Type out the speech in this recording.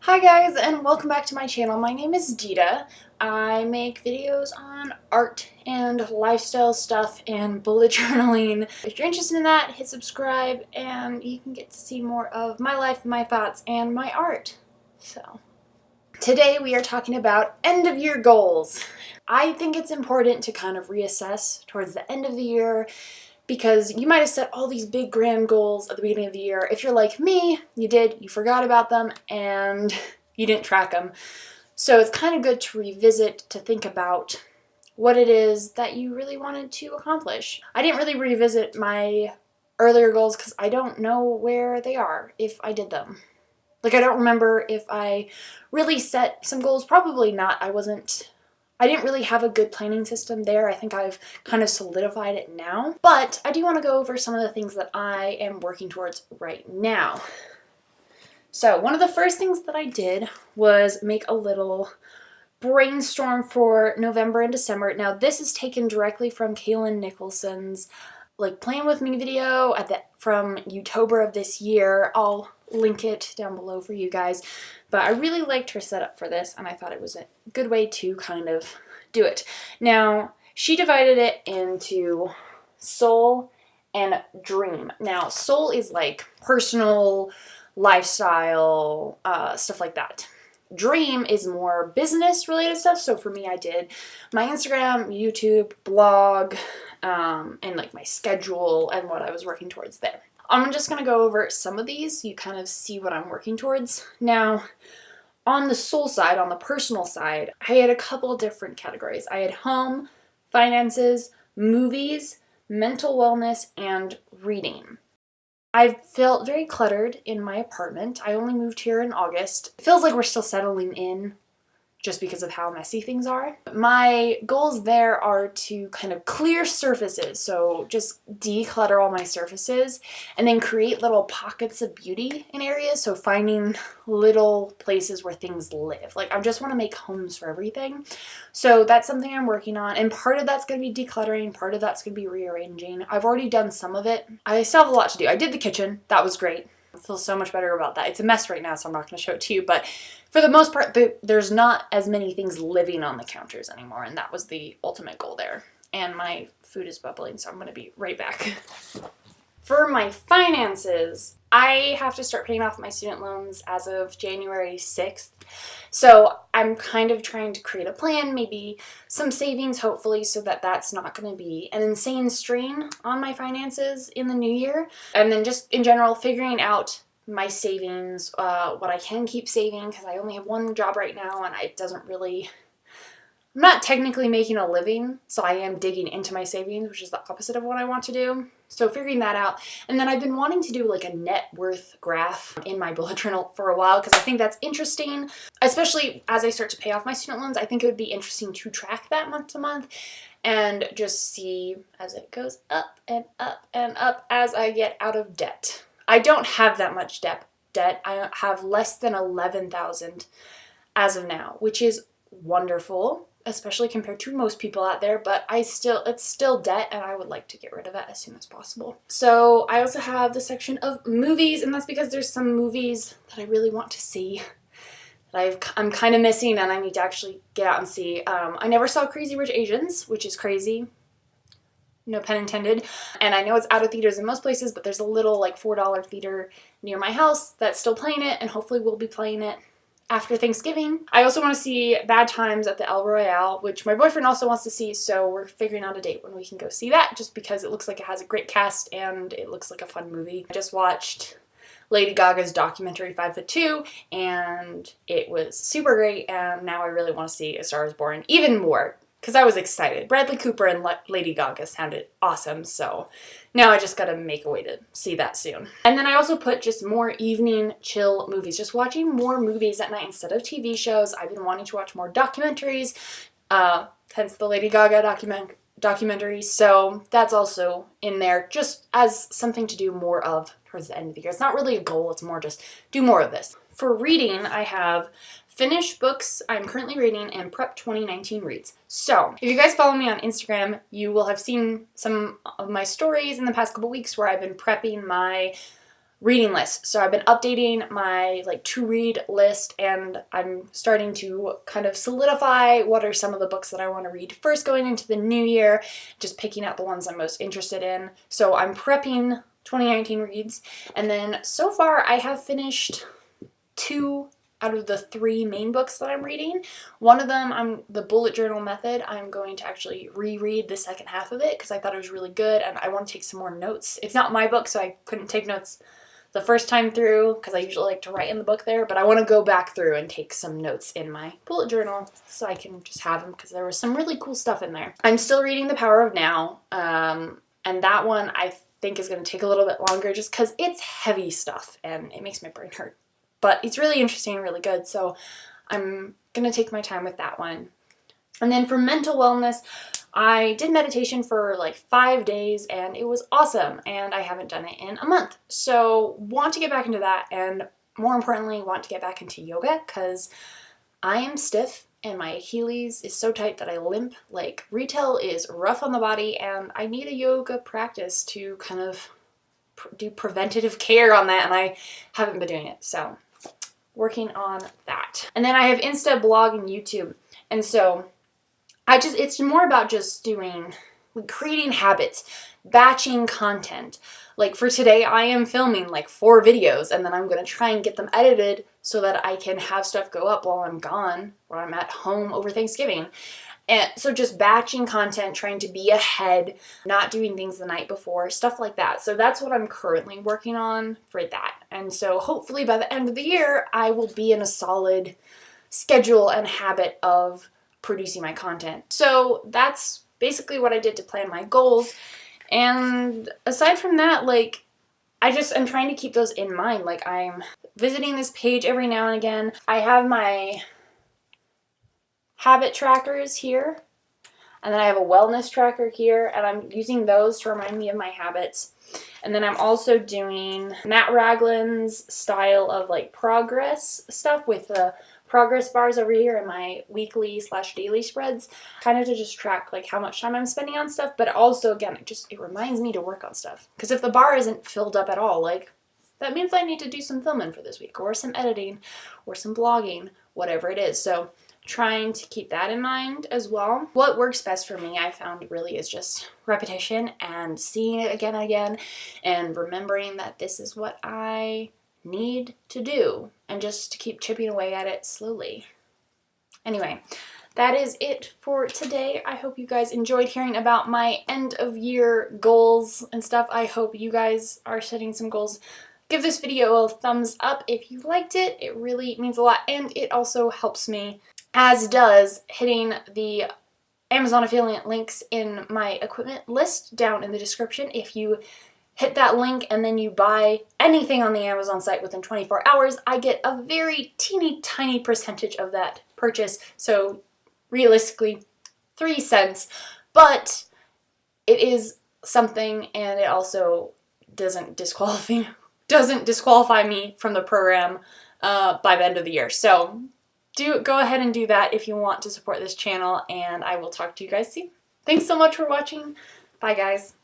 Hi guys, and welcome back to my channel. My name is Dita. I make videos on art and lifestyle stuff and bullet journaling. If you're interested in that, hit subscribe and you can get to see more of my life, my thoughts, and my art. So, today we are talking about end of year goals. I think it's important to kind of reassess towards the end of the year, because you might have set all these big grand goals at the beginning of the year. If you're like me, you forgot about them, and you didn't track them. So it's kind of good to revisit, to think about what it is that you really wanted to accomplish. I didn't really revisit my earlier goals because I don't know where they are, if I did them. Like, I don't remember if I really set some goals. Probably not. I didn't really have a good planning system there. I think I've kind of solidified it now. But I do want to go over some of the things that I am working towards right now. So one of the first things that I did was make a little brainstorm for November and December. Now this is taken directly from Kaylin Nicholson's Plan With Me video from Youtober of this year. I'll link it down below for you guys. But I really liked her setup for this, and I thought it was a good way to kind of do it. Now, she divided it into soul and dream. Now, soul is like personal, lifestyle, stuff like that. Dream is more business related stuff. So for me, I did my Instagram, YouTube, blog, and like my schedule and what I was working towards there. I'm just going to go over some of these so you kind of see what I'm working towards. Now, on the soul side, on the personal side, I had a couple different categories. I had home, finances, movies, mental wellness, and reading. I felt very cluttered in my apartment. I only moved here in August. It feels like we're still settling in just because of how messy things are. My goals there are to kind of clear surfaces, so just declutter all my surfaces and then create little pockets of beauty in areas, so finding little places where things live. Like, I just want to make homes for everything. So that's something I'm working on, and part of that's going to be decluttering, part of that's going to be rearranging. I've already done some of it. I still have a lot to do. I did the kitchen. That was great. I feel so much better about that. It's a mess right now, so I'm not going to show it to you, but for the most part, there's not as many things living on the counters anymore, and that was the ultimate goal there. And my food is bubbling, so I'm going to be right back. For my finances, I have to start paying off my student loans as of January 6th. So I'm kind of trying to create a plan, maybe some savings, hopefully, so that that's not going to be an insane strain on my finances in the new year. And then just in general, figuring out my savings, what I can keep saving, because I only have one job right now, and I'm not technically making a living, so I am digging into my savings, which is the opposite of what I want to do. So figuring that out. And then I've been wanting to do like a net worth graph in my bullet journal for a while, because I think that's interesting, especially as I start to pay off my student loans. I think it would be interesting to track that month to month and just see as it goes up and up and up as I get out of debt. I don't have that much debt. I have less than 11,000 as of now, which is wonderful, especially compared to most people out there, but it's still debt, and I would like to get rid of it as soon as possible. So I also have the section of movies, and that's because there's some movies that I really want to see that I'm kind of missing, and I need to actually get out and see. I never saw Crazy Rich Asians, which is crazy. No pun intended. And I know it's out of theaters in most places, but there's a little like $4 theater near my house that's still playing it, and hopefully we'll be playing it after Thanksgiving. I also want to see Bad Times at the El Royale, which my boyfriend also wants to see, so we're figuring out a date when we can go see that, just because it looks like it has a great cast and it looks like a fun movie. I just watched Lady Gaga's documentary 5'2", and it was super great, and now I really want to see A Star Is Born even more, because I was excited. Bradley Cooper and Lady Gaga sounded awesome, so now I just gotta make a way to see that soon. And then I also put just more evening chill movies, just watching more movies at night instead of TV shows. I've been wanting to watch more documentaries, hence the Lady Gaga documentary, so that's also in there just as something to do more of towards the end of the year. It's not really a goal, it's more just do more of this. For reading, I have finished books I'm currently reading and prep 2019 reads. So if you guys follow me on Instagram, you will have seen some of my stories in the past couple weeks where I've been prepping my reading list. So I've been updating my to read list, and I'm starting to kind of solidify what are some of the books that I want to read first going into the new year, just picking out the ones I'm most interested in. So I'm prepping 2019 reads, and then so far I have finished 2 out of the 3 main books that I'm reading. One of them, the bullet journal method, I'm going to actually reread the second half of it because I thought it was really good and I want to take some more notes. It's not my book, so I couldn't take notes the first time through because I usually like to write in the book there, but I want to go back through and take some notes in my bullet journal so I can just have them because there was some really cool stuff in there. I'm still reading The Power of Now, and that one I think is going to take a little bit longer just because it's heavy stuff and it makes my brain hurt. But it's really interesting and really good, so I'm going to take my time with that one. And then for mental wellness, I did meditation for 5 days and it was awesome, and I haven't done it in a month. So want to get back into that, and more importantly, want to get back into yoga because I am stiff and my Heelys is so tight that I limp. Retail is rough on the body, and I need a yoga practice to kind of do preventative care on that, and I haven't been doing it. So working on that. And then I have Insta, blog, and YouTube. And so it's more about just creating habits, batching content. For today, I am filming 4 videos, and then I'm going to try and get them edited so that I can have stuff go up while I'm gone, or I'm at home over Thanksgiving. And so just batching content, trying to be ahead, not doing things the night before, stuff like that. So that's what I'm currently working on for that. And so hopefully by the end of the year, I will be in a solid schedule and habit of producing my content. So that's basically what I did to plan my goals. And aside from that, I'm trying to keep those in mind. I'm visiting this page every now and again. I have my habit trackers here, and then I have a wellness tracker here, and I'm using those to remind me of my habits. And then I'm also doing Matt Ragland's style of progress stuff with the progress bars over here in my weekly / daily spreads, kind of to just track how much time I'm spending on stuff, but also again it reminds me to work on stuff, because if the bar isn't filled up at all, that means I need to do some filming for this week, or some editing, or some blogging, whatever it is. So trying to keep that in mind as well. What works best for me, I found, really is just repetition and seeing it again and again and remembering that this is what I need to do, and just to keep chipping away at it slowly. Anyway, that is it for today. I hope you guys enjoyed hearing about my end of year goals and stuff. I hope you guys are setting some goals. Give this video a thumbs up if you liked it. It really means a lot, and it also helps me, as does hitting the Amazon affiliate links in my equipment list down in the description. If you hit that link and then you buy anything on the Amazon site within 24 hours, I get a very teeny tiny percentage of that purchase. So realistically, 3 cents, but it is something, and it also doesn't disqualify me from the program by the end of the year. So go ahead and do that if you want to support this channel, and I will talk to you guys soon. Thanks so much for watching. Bye, guys.